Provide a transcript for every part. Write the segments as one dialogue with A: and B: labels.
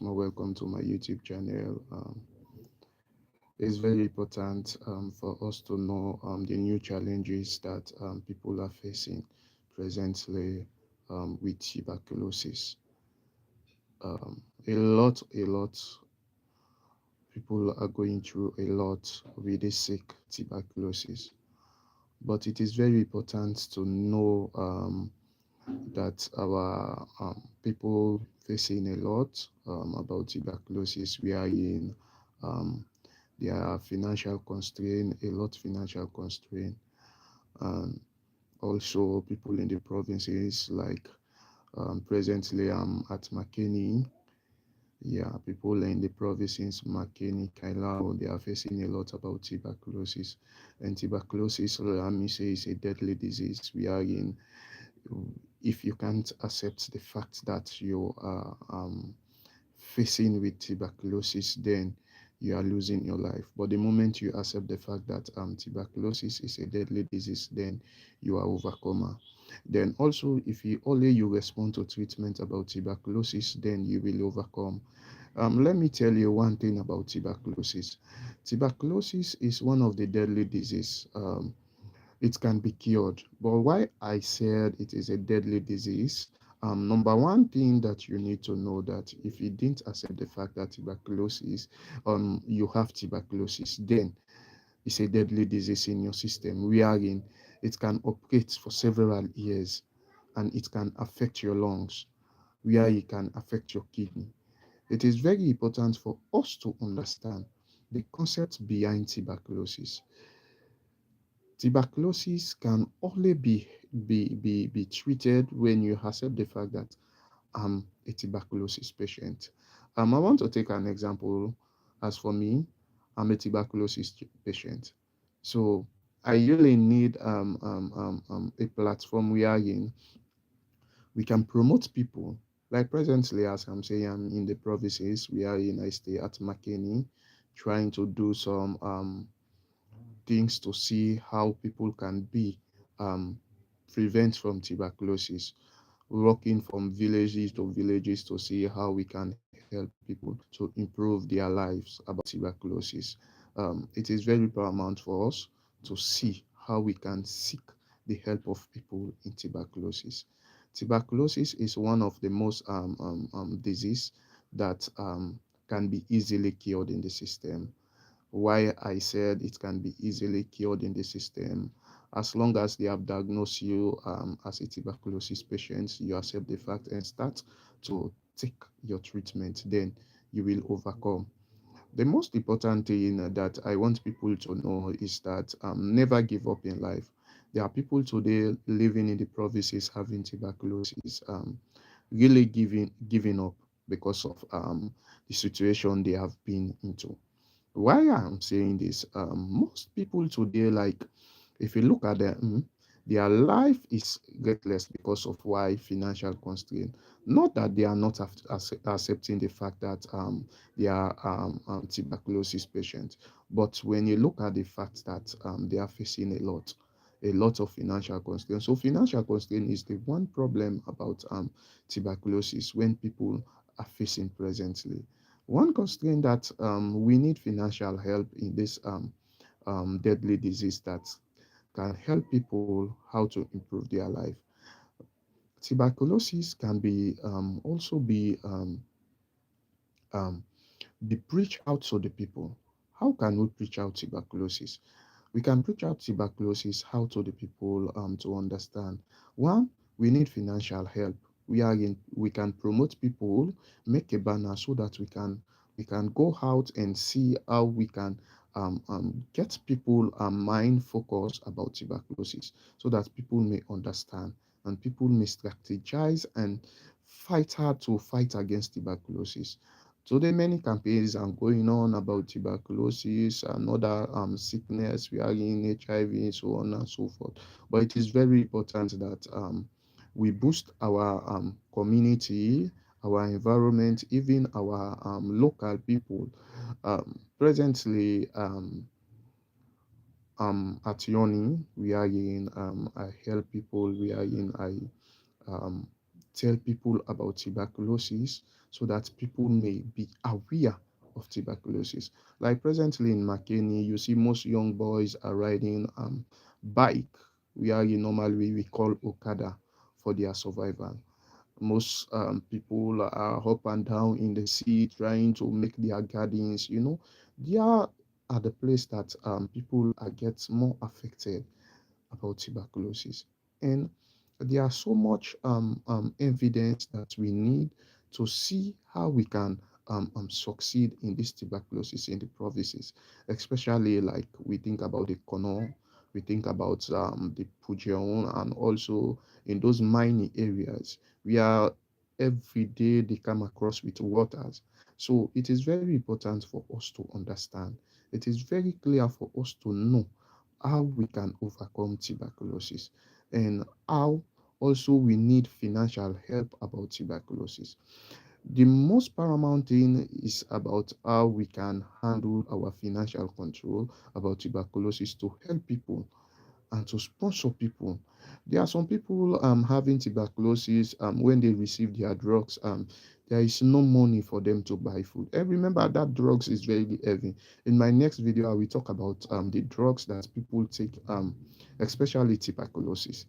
A: more welcome to my YouTube channel. It's very important for us to know the new challenges that people are facing presently with tuberculosis. A lot people are going through a lot with this sick tuberculosis. But it is very important to know that our people facing a lot about tuberculosis. We are in um, there are financial constraint, a lot financial constraint, and also people in the provinces like presently I'm at Makeni. Yeah, people in the provinces, Makeni, Kailao, they are facing a lot about tuberculosis. And tuberculosis, let me say, is a deadly disease. We are in, if you can't accept the fact that you are facing with tuberculosis, then you are losing your life. But the moment you accept the fact that tuberculosis is a deadly disease, then you are overcomer. Then also, if you only you respond to treatment about tuberculosis, then you will overcome. Let me tell you one thing about tuberculosis. Tuberculosis is one of the deadly disease. It can be cured. But why I said it is a deadly disease, number one thing that you need to know that if you didn't accept the fact that tuberculosis, you have tuberculosis, then it's a deadly disease in your system, wherein it can operate for several years and it can affect your lungs, where it can affect your kidney. It is very important for us to understand the concept behind tuberculosis. Tuberculosis can only be treated when you accept the fact that I'm a tuberculosis patient. I want to take an example. As for me, I'm a tuberculosis patient. So I really need a platform wherein we can promote people. Like presently, as I'm saying, I'm in the provinces wherein I stay at Makeni, trying to do some things to see how people can be um, prevent from tuberculosis, working from villages to villages to see how we can help people to improve their lives about tuberculosis. It is very paramount for us to see how we can seek the help of people in tuberculosis. Tuberculosis is one of the most disease that can be easily cured in the system. Why I said it can be easily cured in the system, as long as they have diagnosed you as a tuberculosis patient, you accept the fact and start to take your treatment, then you will overcome. The most important thing that I want people to know is that never give up in life. There are people today living in the provinces having tuberculosis, really giving up because of the situation they have been into. Why I'm saying this, most people today, like if you look at them, their life is reckless because of why financial constraint. Not that they are not accepting the fact that they are tuberculosis patients, but when you look at the fact that they are facing a lot of financial constraint. So financial constraint is the one problem about tuberculosis when people are facing presently. One constraint that we need financial help in this deadly disease that can help people how to improve their life. Tuberculosis can be also um, be preached out to the people. How can we preach out tuberculosis? We can preach out tuberculosis how to the people to understand. One, we need financial help. We can promote people, make a banner so that we can go out and see how we can get people mind focus about tuberculosis so that people may understand and people may strategize and fight hard to fight against tuberculosis. Today, many campaigns are going on about tuberculosis and other sickness, we are in HIV, so on and so forth. But it is very important that we boost our community, our environment, even our local people. Presently, at Yoni, we are in I help people, we are in I um, tell people about tuberculosis so that people may be aware of tuberculosis. Like presently in McKinney, you see most young boys are riding bike, where you normally we call Okada, for their survival. Most people are up and down in the sea trying to make their gardens. They are at the place that people are get more affected about tuberculosis. And there are so much evidence that we need to see how we can succeed in this tuberculosis in the provinces, especially like we think about the Kono, we think about the Pujeon, and also in those mining areas where every day they come across with waters. So it is very important for us to understand. It is very clear for us to know how we can overcome tuberculosis, and how also we need financial help about tuberculosis. The most paramount thing is about how we can handle our financial control about tuberculosis to help people and to sponsor people. There are some people having tuberculosis, when they receive their drugs, there is no money for them to buy food. And remember that drugs is very heavy. In my next video, I will talk about the drugs that people take, especially tuberculosis.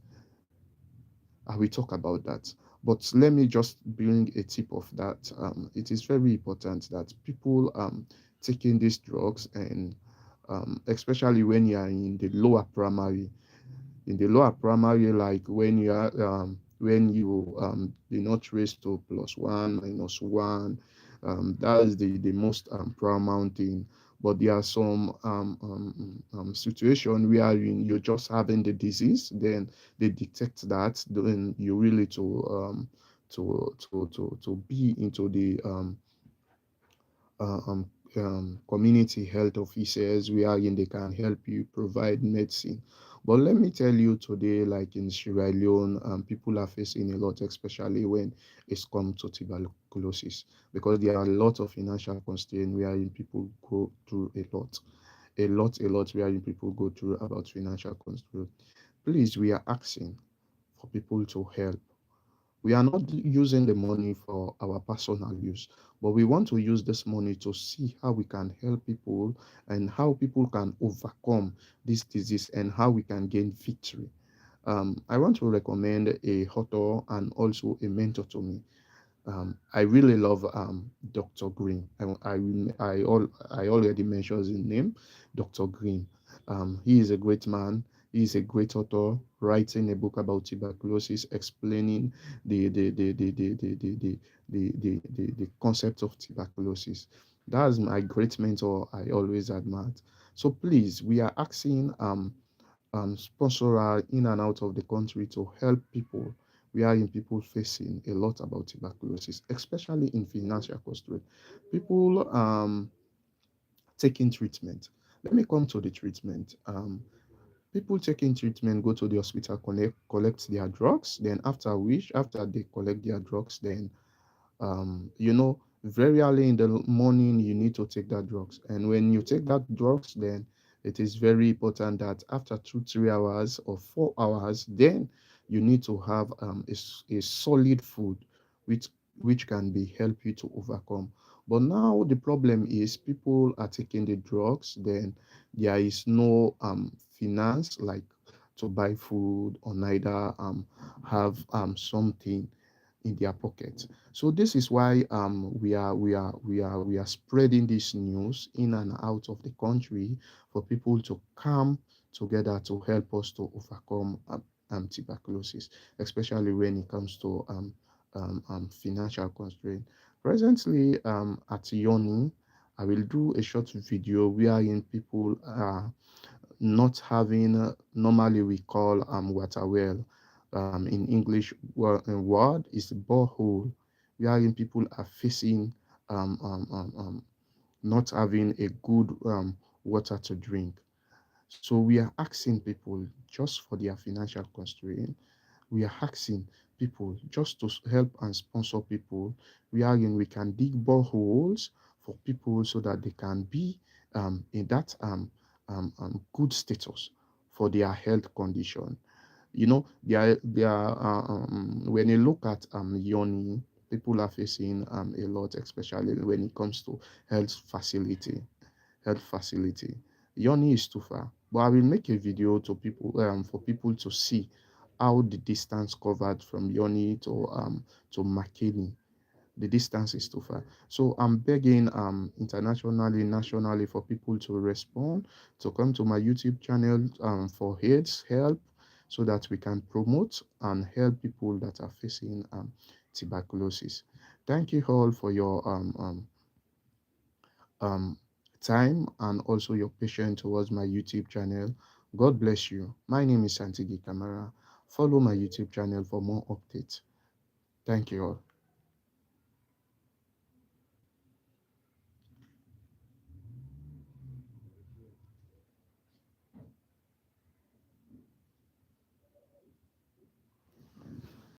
A: I will talk about that. But let me just bring a tip of that. It is very important that people taking these drugs, and especially when you are in the lower primary, like when you do not raise to plus one, minus one, that is the most paramount thing. But there are some situation where you're just having the disease, then they detect that, then you really to be into the uh, um, community health officers wherein they can help you provide medicine. But let me tell you today, like in Sierra Leone, people are facing a lot, especially when it's come to tuberculosis, because there are a lot of financial constraints wherein people go through a lot wherein people go through about financial constraints. Please, we are asking for people to help. We are not using the money for our personal use, but we want to use this money to see how we can help people, and how people can overcome this disease, and how we can gain victory. I want to recommend a author and also a mentor to me. I really love Dr. Green. I already mentioned his name, Dr. Green. He is a great man. He is a great author, writing a book about tuberculosis, explaining the concept of tuberculosis. That's my great mentor. I always admire. So please, we are asking sponsor are in and out of the country to help people. We are in people facing a lot about tuberculosis, especially in financial constraint. People taking treatment. Let me come to the treatment. People taking treatment go to the hospital, collect their drugs. Then after they collect their drugs, then very early in the morning, you need to take that drugs. And when you take that drugs, then it is very important that after 2 3 hours or 4 hours, then you need to have a solid food, which which can be help you to overcome. But now the problem is people are taking the drugs, then there is no finance, like to buy food, or neither have something in their pocket. So this is why we are spreading this news in and out of the country, for people to come together to help us to overcome tuberculosis, especially when it comes to financial constraint. Presently, at Yoni, I will do a short video wherein people are not having, normally we call water well, in English word is borehole, wherein people are facing not having a good water to drink. So we are asking people just for their financial constraint. We are asking people just to help and sponsor people, wherein we can dig boreholes for people so that they can be in that good status for their health condition. There are when you look at yoni, people are facing a lot, especially when it comes to health facility. Health facility. Yoni is too far, but I will make a video to people for people to see how the distance covered from Yoni to Makeni. The distance is too far. So I'm begging internationally, nationally for people to respond, to come to my YouTube channel for AIDS help so that we can promote and help people that are facing tuberculosis. Thank you all for your um, time and also your patience towards my YouTube channel. God bless you. My name is Santigie Kamara. Follow my YouTube channel for more updates. Thank you all.